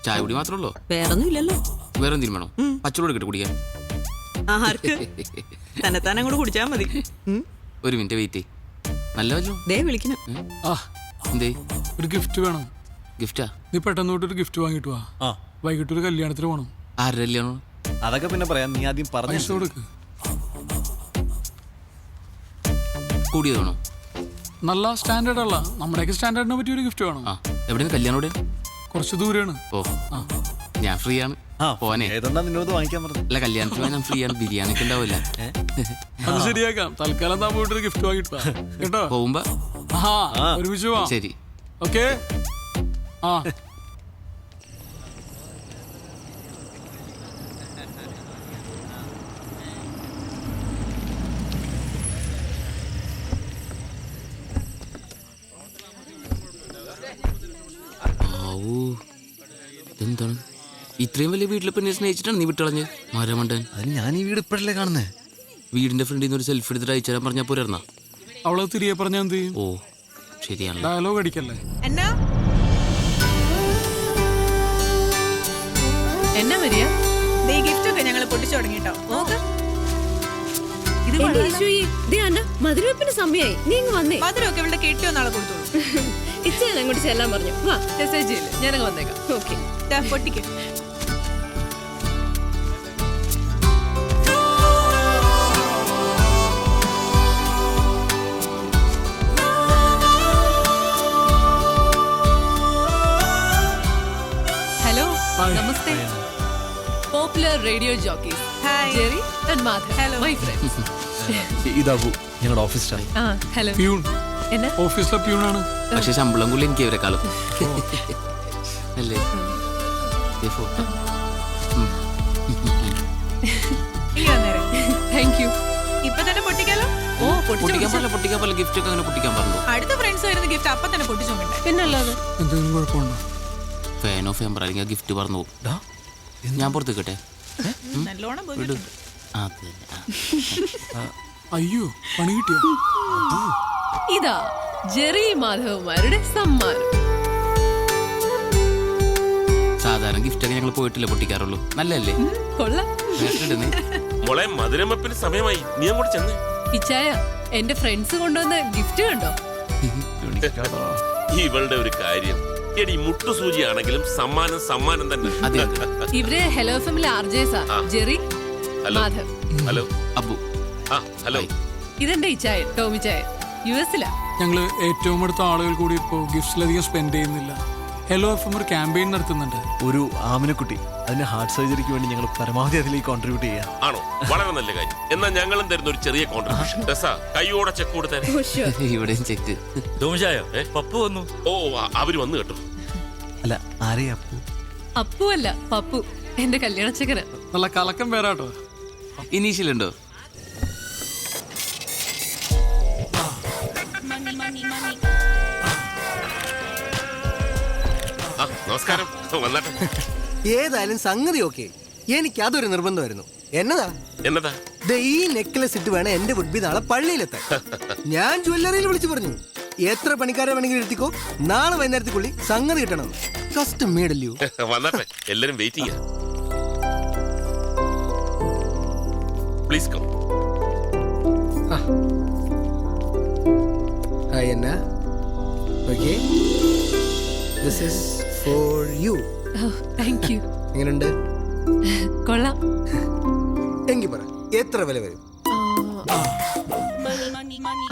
ചായ കുടി മാത്രമല്ലോ? വേറൊന്നും ഇല്ലല്ലോ. വേറെ എന്തെങ്കിലും വേണോ? പച്ചവെള്ളം എടുക്കട്ടെ കുടിക്കാൻ. ആർക്ക് തന്നെ കൂടെ കുടിച്ചാ മതി. ഒരു മിനിറ്റ് വെയിറ്റ്. നല്ല വല്ലോ ദേ വിളിക്കണം. എന്തേ? ഒരു ഗിഫ്റ്റ് വേണം. ഗിഫ്റ്റാ? നീ പെട്ടെന്ന് തൊട്ടൊരു ഗിഫ്റ്റ് വാങ്ങിട്ട് വാ. വൈകിട്ട് ഒരു കല്യാണത്തിന് പോകണം. ആരുടെ കല്യാണോ? അതൊക്കെ പിന്നെ പറയാം. നീ ആദ്യം പൈസ കൊടുക്ക്. കൂടിയത് വേണോ? നല്ല സ്റ്റാൻഡേർഡ് അല്ല, നമ്മുടെയൊക്കെ സ്റ്റാൻഡേർഡിനെ പറ്റിയ ഒരു ഗിഫ്റ്റ് വേണം. എവിടെയാണ് കല്യാണം? എവിടെ? കുറച്ച് ദൂരെയാണ്. ഓ ഞാൻ ഫ്രീ ആണ്. പോനെ നിന്നോട് വാങ്ങിക്കാൻ പറഞ്ഞു. അല്ല കല്യാണത്തിന് ഞാൻ ഫ്രീ ആണ്. ബിരിയാണി ഒക്കെ ഉണ്ടാവില്ല. അത് ശരിയാക്കാം. തൽക്കാലം താൻ പോയിട്ടൊരു ഗിഫ്റ്റ് വാങ്ങിട്ട് വാ കേട്ടോ. പോകുമ്പോ ഒരുമിച്ച് പോവാം. ശരി. ഓക്കെ. എന്താണ് ഇത്രയും വലിയ വീട്ടിലെ പെണ്ണെ സ്നേഹിച്ചിട്ടാണ് നീ വിട്ടളഞ്ഞ് മരമണ്ടൻ? അതിന് ഞാൻ ഈ വീട് ഇപ്പോഴല്ലേ കാണുന്നേ. വീടിന്റെ ഫ്രണ്ടിൽ നിന്ന് ഒരു സെൽഫി എടുത്തിട്ട് അയച്ചു തരാൻ പറഞ്ഞാൽ പോരാ? അവളെ തിരികെ പറഞ്ഞാൽ എന്ത് ചെയ്യും? ഓ ശരിയാണ്. ഡയലോഗ് അടിക്കല്ലേ. എന്നാ വരിക? ഗിഫ്റ്റ് ഒക്കെ ഞങ്ങൾ പൊട്ടിച്ചു തുടങ്ങിട്ടോ. മധുരവെപ്പിന് സമയായി. നീ വന്നേ. മധുരമൊക്കെ ഇവിടെ കെട്ടിയോ നാളെ കൊടുത്തോളൂ. ഇച്ചയാണ് അങ്ങോട്ട് ചെല്ലാൻ പറഞ്ഞു. വാ മെസ്സേജ് ഞാനങ്ങ് വന്നേക്കാം. ഓക്കെ പൊട്ടിക്ക്. Hello namaste. Popular radio jockeys Jerry and Madhav. Hello my friends. ഇതാവൂ ഞങ്ങളുടെ ഓഫീസ് സ്റ്റാഫ്. ഹലോ. പ്യൂൺ. എന്നാ? ഓഫീസിലെ പ്യൂണാണ്. പക്ഷെ ശമ്പളം കൂടി എനിക്ക് ഇവരെക്കാളും അല്ലേ? Thank you. ഇപ്പൊ തന്നെ പൊട്ടിക്കാലോ. പൊട്ടിക്കാൻ പോലെ ഗിഫ്റ്റ് ഒക്കെ അങ്ങനെ പൊട്ടിക്കാൻ പറഞ്ഞു. അടുത്ത ഫ്രണ്ട്സ് വരുന്ന ഗിഫ്റ്റ് അപ്പൊ തന്നെ പൊട്ടിച്ചു നോക്കണ്ടേ? പിന്നല്ലാതെ എന്തെങ്കിലും കുഴപ്പമുണ്ടോ? ഫാൻ ഓഫ് ചെയ്യാൻ പറയുക ഗിഫ്റ്റ് പറഞ്ഞു പോകും. ഞാൻ പുറത്തേക്കട്ടെ. നല്ലോണം അയ്യോ പണി കിട്ടിയോ? ഇതാ ജെറി മാധവന്മാരുടെ സമ്മാനം. സാധാരണ ഗിഫ്റ്റ് ഒക്കെ ഞങ്ങൾ പോയിട്ടില്ല പൊട്ടിക്കാറുള്ളൂ. നല്ലല്ലേ? കൊള്ളാം. മോളെ മധുരം വെപ്പിന് സമയമായി. നീ അങ്ങോട്ട് ചെന്നേ. ഇച്ചായ എന്റെ ഫ്രണ്ട്സ് കൊണ്ടുവന്ന ഗിഫ്റ്റ് കണ്ടോ? ഇവളുടെ ഒരു കാര്യം എടി, മുട്ടുസൂചിയാണെങ്കിലും സമ്മാനം സമ്മാനം തന്നെ. ഇവര് ഹലോ ഫാമിലി ആർജേസാ. Jerry, Madhav. Hello Abu. Hello. ഇതെന്റെ ഇച്ചായ ടോമി ചായ. യുഎസിലാ. ഞങ്ങള് ഏറ്റവും അടുത്ത ആളുകൾ കൂടി ഇപ്പോ ഗിഫ്റ്റ്സിലധികം സ്പെൻഡ് ചെയ്യുന്നില്ല. ഹലോ എഫ് ഒരു ക്യാമ്പയിൻ നടത്തുന്നുണ്ട്. ഒരു ആമിനക്കുട്ടി അതിന് ഹാർട്ട് സർജറിക്ക് വേണ്ടി ഞങ്ങൾ പരമാവധി അതിലേക്ക് കോൺട്രിബ്യൂട്ട് ചെയ്യാം. ആണോ? വളരെ നല്ല കാര്യം. എന്നാൽ ഞങ്ങളും തരുന്ന ഒരു ചെറിയ കോൺട്രിബ്യൂഷൻ. കൈയോടെ ചെക്ക് കൊടുത്തേ. ഇവിടെയും ചെക്ക്. പപ്പു വന്നു. ഓ അവര് വന്നു കേട്ടോ. അല്ല ആരെയാ അപ്പു? അപ്പു അല്ല പപ്പു, എന്റെ കല്യാണച്ചക്കന്. നല്ല കലക്കം പേരാട്ടോ. ഇനീഷ്യൽ ഉണ്ടോ? നമസ്കാരം. വന്നാട്ടെ. ഏതായാലും സംഗതി ഓക്കെ. എനിക്ക് അതൊരു നിർബന്ധമായിരുന്നു. എന്നതാ ഈ നെക്ലസ് ഇട്ട് വേണം എന്റെ വുഡ്ബി നാളെ പള്ളിയിലെത്താൻ. ഞാൻ ജ്വല്ലറിയിൽ വിളിച്ചു പറഞ്ഞു, എത്ര പണിക്കാരെ വേണമെങ്കിലും എടുത്തിക്കോ, നാളെ വൈകുന്നേരത്തേക്കുള്ളിൽ സംഗതി കിട്ടണം. കസ്റ്റം മേഡല്ലോ. വന്നാട്ടെ. എല്ലാരും waiting. Please come. Hi Anna. Okay, this is for you. Thank you. എങ്ങനെയുണ്ട്? കൊള്ളാം. എങ്കിൽ പറ, എത്ര വില വരും?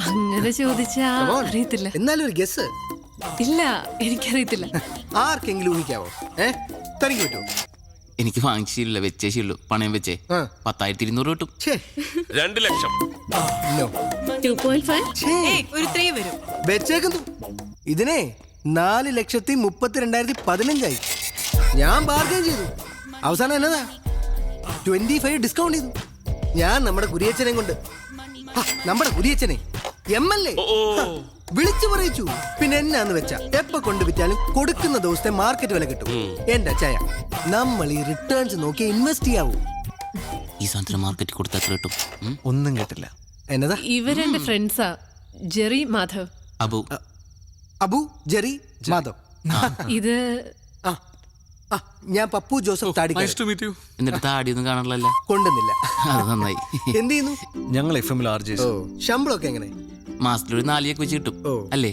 അങ്ങനെ ചോദിച്ചാ അറിയത്തില്ല. എന്നാലും ഒരു ഗസ്. ഇല്ല, എനിക്കറിയത്തില്ല. ആർക്കെങ്കിലും ഊഹിക്കാവോ? തനിക്ക് പറ്റുമോ? എനിക്ക് വാങ്ങിച്ചില്ല, വെച്ചേശുള്ളൂ. പണയം വെച്ചേ 10,200 കിട്ടും. 2 ലക്ഷം. ഒരു 3 വരും. വെച്ചേക്കുന്നു. ഇതിനെ 4,32,15,015 ഞാൻ ബാർഗൈൻ ചെയ്തു. അവസാനം എന്നതാ 25 ഡിസ്കൗണ്ട് ചെയ്തു. ഞാൻ നമ്മുടെ കുരിയച്ചനെ കൊണ്ട്, നമ്മുടെ കുരിയച്ചനെ MLA വിളിച്ചു പറയിച്ചു. പിന്നെ എന്നാന്ന് വെച്ചാ എപ്പ കൊണ്ട് വിറ്റാലും കൊടുക്കുന്ന ദിവസത്തെ മാർക്കറ്റ് വില കിട്ടും. എന്റെ അച്ചായ, നമ്മൾ ഈ റിട്ടേൺസ് നോക്കി ഇൻവെസ്റ്റ് ചെയ്യാവൂ. ഈ സാധനം മാർക്കറ്റിൽ കൊടുത്താൽ കിട്ടും. ഒന്നും കേട്ടില്ല. എന്നതാ? ഇവരെന്റെ ഫ്രണ്ട്സാ. ജെറി, മാധവ്. അബു. അബു, ജെറി, മാധവ്. ഇത് ആ, ഞാൻ പപ്പു ജോസഫ് താടിക്കാരൻ. Nice to meet you. എന്നിട്ട് താടിയൊന്നും കാണാനല്ല. കൊണ്ടുവന്നില്ല. അത് നന്നായി. എന്ത് ചെയ്യുന്നു? ഞങ്ങൾ FM-ൽ RJs. ശമ്പളമൊക്കെ എങ്ങനെ? മാസത്തിലൊരു 4 ചാക്ക് വെച്ച് കിട്ടും അല്ലേ?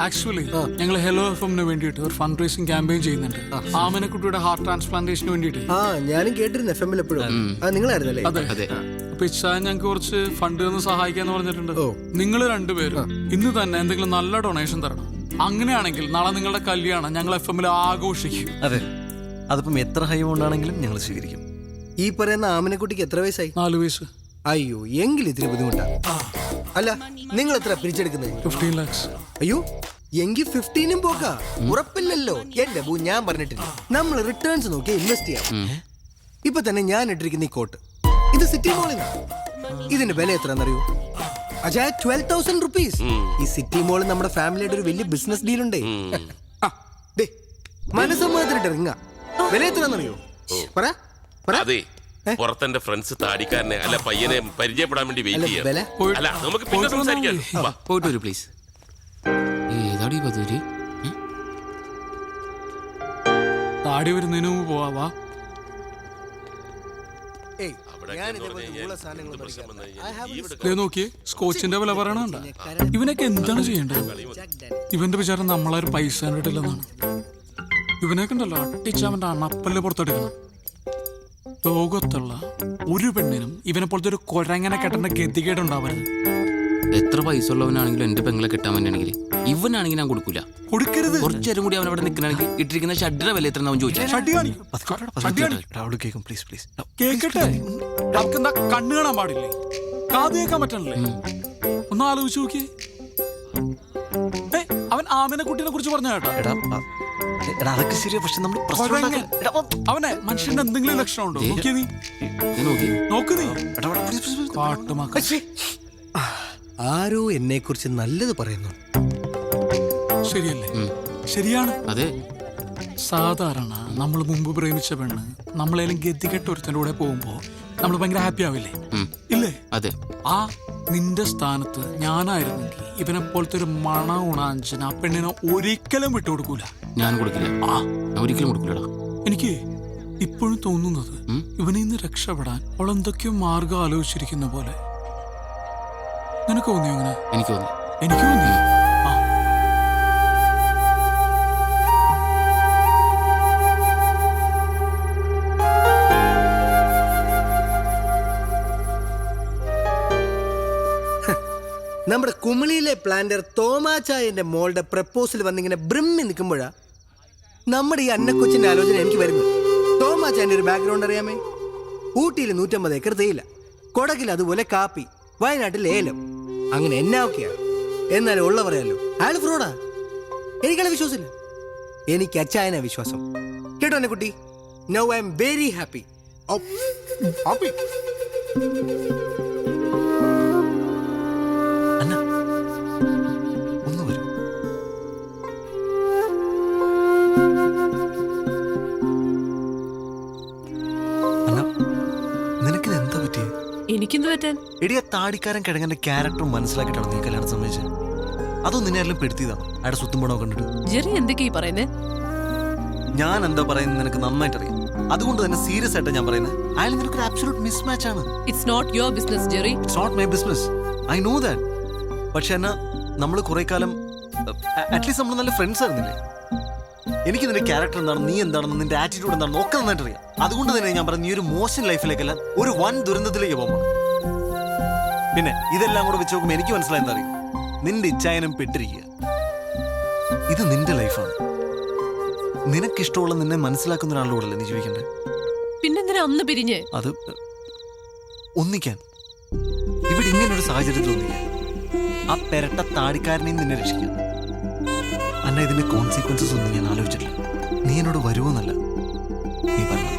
ആക്ച്വലി ഞങ്ങൾ ഹെലോ FM-ന് വേണ്ടിയിട്ട് ഒരു ഫണ്ട് റേസിംഗ് ക്യാമ്പയിൻ ചെയ്യുന്നുണ്ട്. ആമനക്കുട്ടിയുടെ ഹാർട്ട് ട്രാൻസ്പ്ലാന്റേഷന് വേണ്ടിയിട്ട്. ആ, ഞാനും കേട്ടിരുന്നു FM-ൽ എപ്പോഴും. നിങ്ങളായിരുന്നല്ലേ? അതെ. അതെ. അപ്പൊ ഇച്ചാൻ ഞങ്ങൾക്ക് കുറച്ച് ഫണ്ട് തന്ന് സഹായിക്കാന്ന് പറഞ്ഞിട്ടുണ്ട്. നിങ്ങൾ രണ്ടുപേരും ഇന്ന് തന്നെ എന്തെങ്കിലും നല്ല ഡൊണേഷൻ തരണം. അങ്ങനെയാണെങ്കിൽ നാളെ നിങ്ങളുടെ കല്യാണം ഞങ്ങൾ FM-ൽ ആഘോഷിക്കും. അതെ, അതിപ്പം എത്ര ഹൈ കൊണ്ടാണെങ്കിലും ഞങ്ങൾ സ്വീകരിക്കും. ഈ പറയുന്ന ആമനക്കുട്ടിക്ക് എത്ര വയസ്സായി? 4 വയസ്സ്. അയ്യോ, എങ്കിൽ ഇത്തിരി ബുദ്ധിമുട്ടാ. അല്ല, നിങ്ങൾ എത്ര പിരിച്ചെടുക്കുന്നത്? 15 lakhs. അയ്യോ, എങ്കിൽ 15 പോക്കാ. ഉറപ്പില്ലല്ലോ. എന്റെ ബൂ, ഞാൻ പറഞ്ഞിട്ടില്ല, നമ്മൾ റിട്ടേൺസ് നോക്കി ഇൻവെസ്റ്റ് ചെയ്യാം. ഇപ്പൊ തന്നെ ഞാൻ ഇട്ടിരിക്കുന്ന ഈ കോട്ട്, ഇത് സിറ്റി മോളിൽ. ഇതിന്റെ വില എത്രയാണെന്നറിയോ? അജായ 12,000 rupees. ഈ സിറ്റി മോളിൽ നമ്മുടെ ഫാമിലിയുടെ ഒരു വലിയ ബിസിനസ് ഡീൽ ഉണ്ടേ. മനസ്സമ്മതത്തിലിട്ട് ഇറങ്ങ. വില എത്രയാണെന്നറിയോ? പറ. അതെ, പുറത്തെന്റെ ഫ്രണ്ട്സ് താടിക്കാരനെ അല്ല പയ്യനെ പരിചയപ്പെടാൻ വേണ്ടി വെയിറ്റ് ചെയ്യാം. വില അല്ല, നമുക്ക് പിന്നെ സംസാരിക്കാം. വാ. പോയിട്ട് വരൂ പ്ലീസ്. ഏതാടി പതൂരി? താടി വരുന്നതിന് മുമ്പ് പോവാ. ഏയ്, ഞാൻ ഇതേപോലെ ഉള്ള സാധനങ്ങളൊന്നും പഠിക്കാറില്ല. I have a ദേ നോക്കിയേ, സ്കോച്ചിന്റെ വില പറയണണ്ട. ഇവനൊക്കെ എന്താണ് ചെയ്യേണ്ടത്? ഇവന്റെ വിചാരം നമ്മളാരും പൈസ കണ്ടിട്ടില്ലെന്നാണ്. ഇവനൊക്കെ ഉണ്ടല്ലോ അട്ടിച്ചവന്റെ അണപ്പല്ല് പുറത്തെടുക്കണം. ലോകത്തുള്ള ഒരു പെണ്ണിനും ഇവനെ പോലത്തെ ഒരു കുഴങ്ങനെ കെട്ടേണ്ട ഗതികേടുണ്ടാവരുത്. എത്ര പൈസ ഉള്ളവനാണെങ്കിലും എന്റെ പെങ്ങളെ കിട്ടാൻ വേണ്ടിയാണെങ്കിൽ ഇവനാണെങ്കിൽ ഞാൻ കൊടുക്കൂല. കൊടുക്കരുത്. കുറച്ചേരം കൂടി അവൻ അവിടെ നിൽക്കണമെങ്കിൽ ഇട്ടിരിക്കുന്ന ഷഡ്ഡിന്റെ വില എത്ര അവൻ ചോദിച്ചാൽ ഷഡ്ഡി കാണിക്കും. രാഹുൽ കേൾക്കും, പ്ലീസ് പ്ലീസ്. കേക്കട്ടെ. നമുക്കെന്താ കണ്ണ് കാണാൻ പാടില്ലേ? കാത് കേൾക്കാൻ പറ്റണല്ലേ? ഒന്ന് ആലോചിച്ച് നോക്കിയേ. അവൻ ആമിനെ കുട്ടീനെ കുറിച്ച് പറഞ്ഞ കേട്ടോ. എടാ അതൊക്കെ ശരിയാ, പക്ഷെ നമ്മൾ അവനെ മനുഷ്യന്റെ എന്തെങ്കിലും ലക്ഷണം ഉണ്ടോ? നോക്കിയേ നീ, നോക്ക് നീ. കാട്ടുമാക്ക. ആരോ എന്നെ കുറിച്ച് നല്ലത് പറയുന്നു. ശരിയല്ലേ? ശരിയാണ്. അതെ. സാധാരണ നമ്മൾ മുമ്പ് പ്രേമിച്ച പെണ്ണ് നമ്മളേലും ഗതികെട്ട ഒരുത്തൻ്റെ കൂടെ പോകുമ്പോ നമ്മൾ ഭയങ്കര ഹാപ്പി ആവില്ലേ? ഇല്ലേ? അതെ. ആ നിന്റെ സ്ഥാനത്ത് ഞാനായിരുന്നെങ്കിൽ ഇവനെ പോലത്തെ ഒരു മണ ഉണാഞ്ചന ആ പെണ്ണിനെ ഒരിക്കലും വിട്ടുകൊടുക്കൂല. ഞാൻ കൊടുക്കില്ല. ഞാൻ ഒരിക്കലും കൊടുക്കില്ലടാ. എനിക്ക് ഇപ്പോഴും തോന്നുന്നത് ഇവനിൽ നിന്ന് രക്ഷപ്പെടാൻ അവൾ എന്തൊക്കെയോ മാർഗം ആലോചിച്ചിരിക്കുന്ന പോലെ. നിനക്ക് തോന്നിയോ അങ്ങനെ? എനിക്ക് തോന്നി. എനിക്ക് തോന്നി. നമ്മുടെ കുമിളിയിലെ പ്ലാന്റർ തോമാച്ചായന്റെ മോളുടെ പ്രപ്പോസൽ വന്നിങ്ങനെ ബ്രിമ്മി നിൽക്കുമ്പോഴാ നമ്മുടെ ഈ അന്നക്കൊച്ചിന്റെ ആലോചന എനിക്ക് വരുന്നത്. തോമാച്ചായന്റെ ഒരു ബാക്ക്ഗ്രൗണ്ട് അറിയാമേ? ഊട്ടിയിൽ 150 ഏക്കർ തേയില, കൊടകിൽ അതുപോലെ കാപ്പി, വയനാട്ടിൽ ഏലം, അങ്ങനെ എന്നാ എന്നാലും ഉള്ള പറയാലോ, അയാൾ ഫ്രോഡാ. എനിക്കയാളെ വിശ്വാസമില്ല. എനിക്ക് അച്ചായനാ വിശ്വാസം. കേട്ടോ എന്നെ കുട്ടി? Now I am very happy. ഒന്ന് വരും. അന്ന, നിനക്കിത് എന്താ പറ്റിയേ? എനിക്കെന്ത് പറ്റാൻ? എടിയ താടിക്കാരൻ കിഴങ്ങന്റെ ക്യാരക്ടറും മനസ്സിലാക്കിയിട്ടാണ് നീ കല്യാണം സമ്മതിച്ചത്. അതോ നിന്നെ ആരെങ്കിലും പെടുത്തിയതാണ് അയാളുടെ സ്വത്തും പണമോ കണ്ടിട്ട്? ജെറി എന്തൊക്കെയാ പറയുന്നേ? ഞാൻ എന്താ പറയുന്നത് നിനക്ക് നന്നായിട്ട് അറിയാം. അതുകൊണ്ട് തന്നെ സീരിയസ് ആയിട്ട് ഞാൻ പറയുന്നത്, അയാൾ നിനക്കൊരു അബ്സല്യൂട്ട് മിസ്മാച്ച് ആണ്. It's not your business Jerry. It's not my business, I know that. പക്ഷെ എന്നാ നമ്മൾ കുറെ കാലം അറ്റ്ലീസ്റ്റ് നമ്മൾ നല്ല ഫ്രണ്ട്സ് ആയിരുന്നില്ലേ? എനിക്ക് നിന്റെ ക്യാരക്ടർ എന്താണെന്ന്, നീ എന്താണെന്ന്, നിന്റെ ആറ്റിറ്റ്യൂഡ് എന്താണെന്ന് ഒക്കെ നന്നായിട്ട് അറിയാം. അതുകൊണ്ട് തന്നെ ഞാൻ പറഞ്ഞു, നീ ഒരു മോശം ലൈഫിലേക്കല്ല ഒരു വൻ ദുരന്തത്തിലേക്ക് പോകുമ്പോൾ. പിന്നെ ഇതെല്ലാം കൂടെ വെച്ച് നോക്കുമ്പോൾ എനിക്ക് മനസ്സിലായി എന്താ അറിയും, നിന്റെ ഇച്ഛായനം പെട്ടിരിക്കുക. ഇത് നിന്റെ ലൈഫാണ്. നിനക്കിഷ്ടമുള്ള നിന്നെ മനസ്സിലാക്കുന്ന ഒരാളുടെ കൂടെ അല്ലേ നീ ജീവിക്കണ്ടേ? പിന്നെന്തിനാ അന്ന് പിരിഞ്ഞ്? അത് ഒന്നിക്കാൻ, ഇവിടെ ഇങ്ങനൊരു സാഹചര്യത്തിൽ ഒന്നിക്കാൻ, ആ പെരട്ട താടിക്കാരനെയും നിന്നെ രക്ഷിക്കാം. അന്ന ഇതിന്റെ കോൺസിക്വൻസസ് ഒന്നും ഞാൻ ആലോചിച്ചിട്ടില്ല. നീ എന്നോട് വരുമോന്നല്ല, നീ പറഞ്ഞു.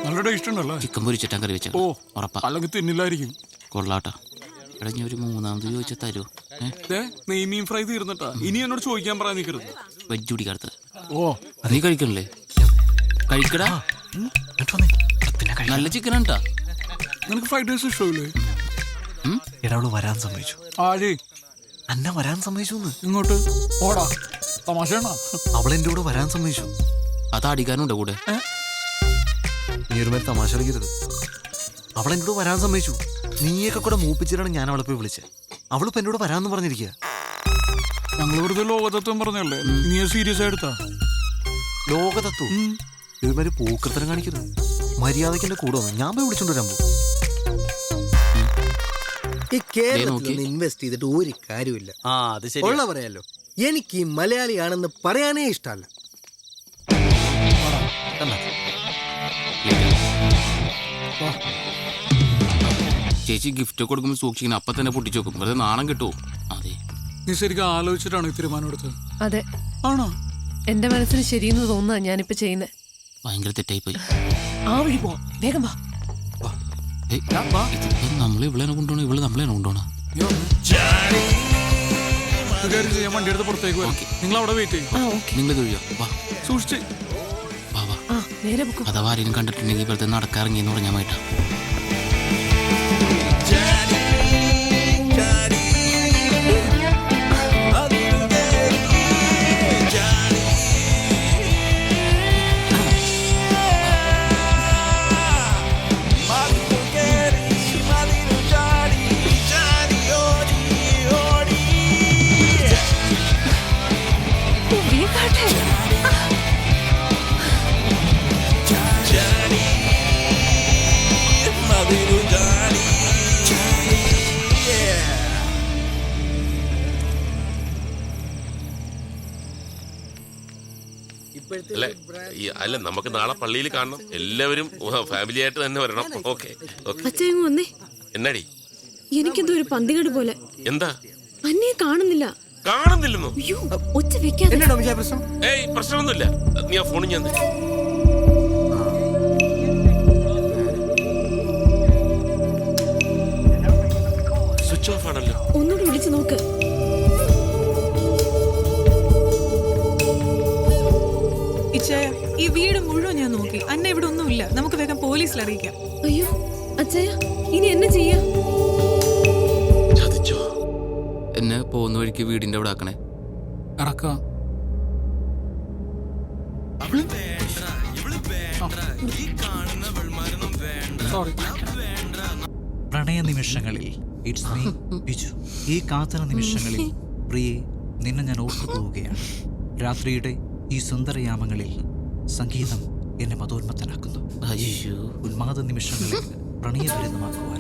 നല്ല ടേസ്റ്റ് ഉണ്ടല്ലോ. ചിക്കൻ പൊരിച്ചിട്ടാൻ കറി വെച്ചാൽ ഉറപ്പാ. അല്ലെങ്കിൽ തിന്നില്ലായിരിക്കും. കൊള്ളാട്ടാ. എടാ ഞാൻ ഒരു 3ാമത് ചോദിച്ചാൽ തരുമോ? നെയ്മീൻ ഫ്രൈ തീർന്നിട്ടാ. ഇനി എന്നോട് ചോദിക്കാൻ പറയാൻ നിൽക്കരുത്. വെജ് കുടിക്കാത്ത. നീ കഴിക്കണല്ലേ? കഴിക്കടാ. നല്ല ചിക്കൻ ട്ടാ. നിനക്ക് ഫ്രൈഡ് റൈസ് ഇഷ്ടമില്ലേ? എടാ അവള് വരാൻ സമ്മതിച്ചു. ആഴേ അന്ന വരാൻ സമ്മതിച്ചു എന്ന്. ഇങ്ങോട്ട് ഓടാ, തമാശയാണോ? അവൾ എൻ്റെ കൂടെ വരാൻ സമ്മതിച്ചു. അത് അടിക്കാനുണ്ടോ കൂടെ? നീ ഒരു മേലെ തമാശ കളിക്കരുത്. അവൾ എൻ്റെ കൂടെ വരാൻ സമ്മതിച്ചു. നീയൊക്കെ കൂടെ മൂപ്പിച്ചിട്ടാണ് ഞാൻ അവളെ പോയി വിളിച്ചത്. അവളിപ്പോ എൻ്റെ കൂടെ വരാമെന്ന് പറഞ്ഞിരിക്കുക. ഞങ്ങൾ വെറുതെ ലോകതത്വം പറഞ്ഞല്ലേ, നീ സീരിയസ് ആയിട്ടാ? ലോകതത്വം ഇതുമാതിരി പൂക്കൃത്തരം കാണിക്കരുത്. മര്യാദയ്ക്ക് എൻ്റെ കൂടെ വന്നു, ഞാൻ പോയി വിളിച്ചോണ്ട് വരാൻ പോകും. ഈ കേരളത്തിൽ ഇൻവെസ്റ്റ് ചെയ്തിട്ട് ഒരു കാര്യമില്ല. ഉള്ള പറയാലോ, എനിക്ക് ഈ മലയാളിയാണെന്ന് പറയാനേ ഇഷ്ടമല്ല. ചേച്ചി ഗിഫ്റ്റ് കൊടുക്കുമ്പോൾ സൂക്ഷിക്കണം, അപ്പൊ തന്നെ പൊട്ടിച്ചു വെക്കും. വെറുതെ നാണം കിട്ടുമോ? അതെ. നീ ശരിക്കും ആലോചിച്ചിട്ടാണ് ഈ തീരുമാനം എടുത്തത്? അതെ, ആണോ? എന്റെ മനസ്സിന് ശരിയെന്ന് തോന്നുക ഞാനിപ്പോ ചെയ്യുന്നത്. ഭയങ്കര തെറ്റായി പോയി. ആ വഴി പോവാം, വേഗം വാ. നമ്മളെ ഇവളെ കൊണ്ടുപോകണം, ഇവള് നമ്മളെ കൊണ്ടുപോകണം. ഞാൻ വണ്ടി എടുത്ത് പുറത്തേക്ക് വരാം, നിങ്ങൾ അവിടെ വെയിറ്റ് ചെയ്യും. നിങ്ങൾ തൊഴിയോ? വാ, സൂക്ഷിച്ച് വാ വാ. നേരെ പൊക്കോ. അഥവാ ആരെയും കണ്ടിട്ടുണ്ടെങ്കിൽ വെറുതെ നടക്കാറിങ്ങിയെന്ന് പറഞ്ഞാൽ വേണ്ട. അല്ല, നമുക്ക് നാളെ പള്ളിയിൽ കാണണം. എല്ലാവരും ഫാമിലി ആയിട്ട് തന്നെ വരണം. ഓക്കെ അച്ഛൻ വന്നേ. എന്നാടി? എനിക്കെന്തോ ഒരു പന്തികേട് പോലെ. എന്താ? അന്നേ കാണുന്നില്ല. കാണുന്നില്ലെന്നോ? ഒച്ച വെക്കാതെ. എന്നാണോ വിജയ പ്രശ്നം? ഏയ്, പ്രശ്നമൊന്നുമില്ല. നീ ആ ഫോണിൽ ഞാൻ സ്വിച്ച് ഓഫ് ആണല്ലോ. ഒന്നുകൂടി വിളിച്ചു നോക്ക്. ഇച്ചായ, ഈ വീട് മുഴുവൻ ഞാൻ നോക്കി. അന്ന ഇവിടെ ഒന്നുമില്ല. നമുക്ക് വേഗം പോലീസിൽ അറിയിക്കാം. അയ്യോ അച്ഛയ, ഇനി എന്നെ ചെയ്യാ? ചതിച്ചോ? എന്നെ പോകുന്ന വഴിക്ക് വീടിന്റെ അവിടെ ആക്കണേ. ഇറക്കാം. സോറി. പ്രണയ നിമിഷങ്ങളിൽ ഇറ്റ്സ് മീ ബിജു. ഈ കാത്തന നിമിഷങ്ങളിൽ പ്രിയെ നിന്നെ ഞാൻ ഓർത്തു പോവുകയാണ്. രാത്രിയുടെ ഈ സുന്ദരയാമങ്ങളിൽ സംഗീതം എന്നെ മതോന്മത്തനാക്കുന്നു. ഉന്മാദ നിമിഷങ്ങളിൽ പ്രണയദുരിതമാക്കുവാൻ.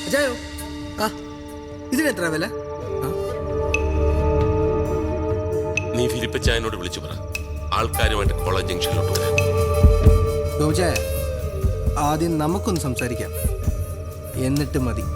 അജയോ, ഇതിനെത്ര വില? നീ ഫിലിപ്പച്ചായനോട് വിളിച്ചു പറ, ആൾക്കാരുമായിട്ട് കോളേജ് ജംഗ്ഷനിലോട്ട് വരാൻ. ഗോജായ, ആദ്യം നമുക്കൊന്ന് സംസാരിക്കാം, എന്നിട്ട് മതി.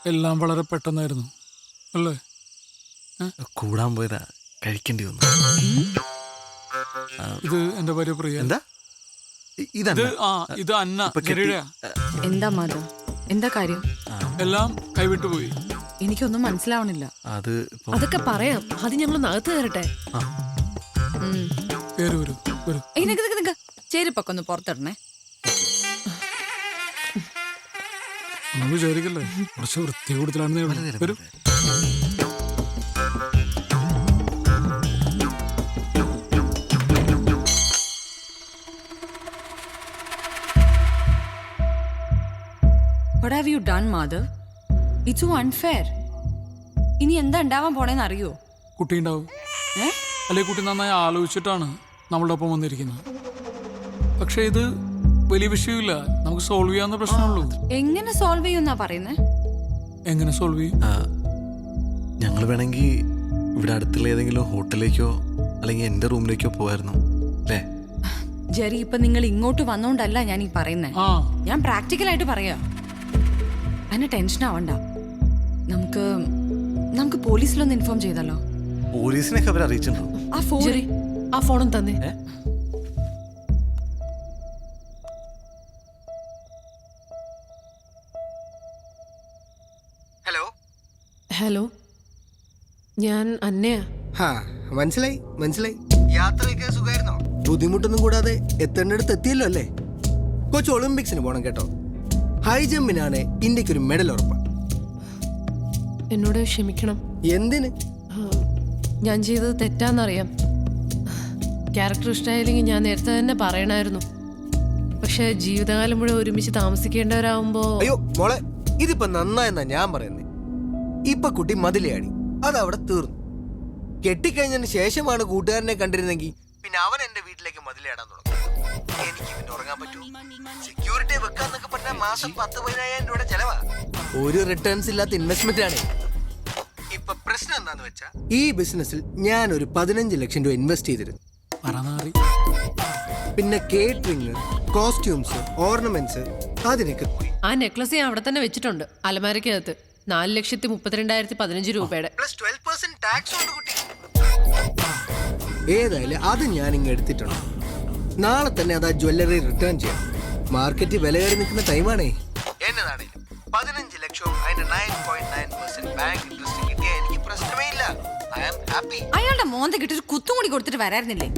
എല്ലാം വളരെ പെട്ടെന്നായിരുന്നു അല്ലേ? കൂടാൻ പോയതാ, കഴിക്കേണ്ടി വന്നു. ഇത് എന്റെ ഭാര്യ പ്രിയ. എന്താ ഇത് ഇത് അന്ന. എന്താ മാധവ്, എന്താ കാര്യം? എല്ലാം കൈവിട്ടു പോയി. എനിക്കൊന്നും മനസ്സിലാവണില്ല. അത് അതൊക്കെ പറയാം, അത് ഞങ്ങൾ നകത്ത് കയറട്ടെ. ചെരുപ്പൊക്കെ ഒന്ന് പുറത്തിടണേ. ഒന്നും വിചാരിക്കല്ലേ, കുറച്ച് വൃത്തി കൂടുതലാണെന്നേ വരും. What have you done, Madhav? It's so unfair. ഇനി എന്താ ഉണ്ടാവാൻ പോണേന്ന് അറിയോ? കുട്ടി ഉണ്ടാവും. അല്ലെ, കുട്ടി നന്നായി ആലോചിച്ചിട്ടാണ് നമ്മളുടെ ഒപ്പം വന്നിരിക്കുന്നത്. പക്ഷെ ഇത് വലിയ വിഷയമില്ല, നമുക്ക് സോൾവ് ചെയ്യാവുന്ന പ്രശ്നമുള്ളൂ. എങ്ങനെ സോൾവ് ചെയ്യുന്നാ പറയുന്നേ? എങ്ങനെ സോൾവ് ചെയ്യും? ഞങ്ങൾ വേണമെങ്കിൽ ഇവിടെ അടുത്തുള്ള ഏതെങ്കിലും ഹോട്ടലിലേക്കോ അല്ലെങ്കിൽ എൻ്റെ റൂമിലേക്കോ പോയായിരുന്നു അല്ലേ? ജെറി ഇപ്പൊ നിങ്ങൾ ഇങ്ങോട്ട് വന്നോണ്ടല്ല ഞാൻ ഈ പറയുന്നേ. ആ ഞാൻ പ്രാക്ടിക്കലായിട്ട് പറയാ. അതിന് ടെൻഷൻ ആവണ്ട. നമുക്ക് പോലീസിലൊന്ന് ഇൻഫോം ചെയ്തല്ലോ. പോലീസിനൊക്കെ അവർ അറിയിച്ചിട്ടുണ്ടോ? ആ ഫോൺ ജെറി ആ ഫോണും തന്നെ. ഹലോ. ഹലോ, ഞാൻ അന്നയാ. ഹാ, മനസ്സിലായി. യാത്രയൊക്കെ സുഖമായിരുന്നോ? ബുദ്ധിമുട്ടൊന്നും കൂടാതെ എത്തേണ്ടടുത്ത് എത്തിയല്ലോ അല്ലേ? കൊച്ചു ഒളിമ്പിക്സിന് പോണം കേട്ടോ. ഹൈ ജമ്പിനാണ് ഇന്ത്യക്ക് ഒരു മെഡൽ ഉറപ്പാണ്. എന്നോട് ക്ഷമിക്കണം. എന്തിന്? ഞാൻ ചെയ്തത് തെറ്റാന്നറിയാം. ക്യാരക്ടർ ഇഷ്ടമായില്ലെങ്കിൽ ഞാൻ നേരത്തെ തന്നെ പറയണമായിരുന്നു. പക്ഷെ ജീവിതകാലം മുഴുവൻ ഒരുമിച്ച് താമസിക്കേണ്ടവരാകുമ്പോ അയ്യോ മോളെ, ഇതിപ്പോ നന്നായെന്നാ ഞാൻ പറയുന്നത്. ഇപ്പൊ കുട്ടി മതിലയാടി, അതവിടെ തീർന്നു. കെട്ടിക്കഴിഞ്ഞതിന് ശേഷമാണ് കൂട്ടുകാരനെ കണ്ടിരുന്നെങ്കിൽ പിന്നെ അവൻ എന്റെ വീട്ടിലേക്ക് മതിലയാടാൻ തുടങ്ങും. എനിക്ക് പിന്നെ ഉറങ്ങാൻ പറ്റൂ? സെക്യൂരിറ്റി വെക്കാന്നൊക്കെ പറഞ്ഞാൽ മാസം 10,000-15,000 രൂപയുടെ ചെലവാ. ഒരു റിട്ടേൺസ് ഇല്ലാത്ത ഇൻവെസ്റ്റ്മെന്റ് ആണ്. ഇപ്പൊ പ്രശ്നം എന്താന്ന് വെച്ചാ, ഈ ബിസിനസ്സിൽ ഞാൻ ഒരു 15 ലക്ഷം രൂപ ഇൻവെസ്റ്റ് ചെയ്തിരുന്നു. പറനാറി. പിന്നെ കേറ്ററിംഗ്, കോസ്റ്റ്യൂംസ്, ഓർണമെന്റ്സ്, അതിനൊക്കെ കൂടി. ആ നെക്ലസ് ഞാൻ അവിടെ തന്നെ വെച്ചിട്ടുണ്ട് അലമാരക്കകത്ത്. 4,32,15 രൂപയുടെ. പ്ലസ് 12% ടാക്സ് ഉണ്ട് കുട്ടി. ഏതായാലും അത് ഞാൻ ഇങ്ങ് എടുത്തിട്ടുണ്ട്. നാളെ തന്നെ അത് ആ ജ്വല്ലറി റിട്ടേൺ ചെയ്യാം. മാർക്കറ്റ് വില കയറി നിൽക്കുന്ന ടൈമാണേ. എന്നതാണേലും 15 ലക്ഷവും അതിന്റെ 9.9% ബാങ്ക് ഇൻട്രസ്റ്റ് കിട്ടിയ എനിക്ക് പ്രശ്നമേ ഇല്ല. I am happy. അയാളുടെ മോന്ത കിട്ടി ഒരു കുത്തും കൂടി കൊടുത്തിട്ട് വരായിരുന്നില്ലേ?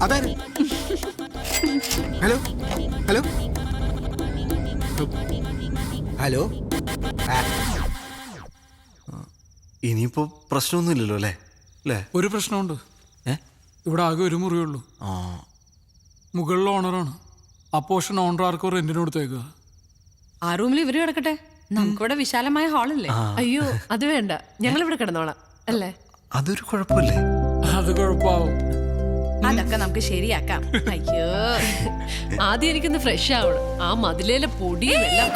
അതാര്? Hello hello hello. ഇനിയിപ്പോ പ്രശ്നമൊന്നുമില്ലല്ലോ അല്ലേ? അല്ലേ? ഒരു പ്രശ്നമുണ്ട്. ഇവിടെ ആകെ ഒരു മുറിയുള്ളൂ. മുകളിലെ ഓണറാണ്. ആ പോർഷൻ ഓണർ ആർക്കോ റെന്റിന് കൊടുത്തേക്കുക. ആ റൂമിൽ ഇവര് കിടക്കട്ടെ, നമുക്കിവിടെ വിശാലമായ ഹാളല്ലേ. അയ്യോ അത് വേണ്ട, ഞങ്ങൾ ഇവിടെ കിടന്നോളാം അല്ലേ? അതൊരു കുഴപ്പമില്ലേ? അത് കുഴപ്പമാവും. അതൊക്കെ നമുക്ക് ശരിയാക്കാം. അയ്യോ ആദ്യം എനിക്കൊന്ന് ഫ്രഷ് ആവണം. ആ മതിലേലെ പൊടിയും എല്ലാം.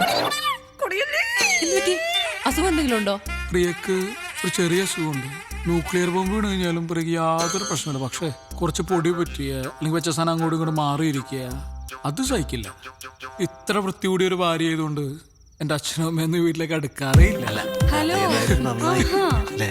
അസുഖം എന്തെങ്കിലും ഉണ്ടോ? പ്രിയക്ക് ഒരു ചെറിയ അസുഖമുണ്ട്. ന്യൂക്ലിയർ ബോംബ് വീണ് കഴിഞ്ഞാലും പ്രിയക്ക് യാതൊരു പ്രശ്നമില്ല. പക്ഷെ കുറച്ച് പൊടി പറ്റിയ അല്ലെങ്കിൽ വെച്ച സാധനം അങ്ങോട്ടും ഇങ്ങോട്ട് മാറിയിരിക്കുക, അത് സഹിക്കില്ല. ഇത്ര വൃത്തി കൂടിയ ഒരു ഭാര്യ ആയതുകൊണ്ട് എൻ്റെ അച്ഛനും അമ്മയൊന്നും വീട്ടിലേക്ക് അടുക്കാറേ ഇല്ല. ഹലോ. നന്നായി അല്ലേ?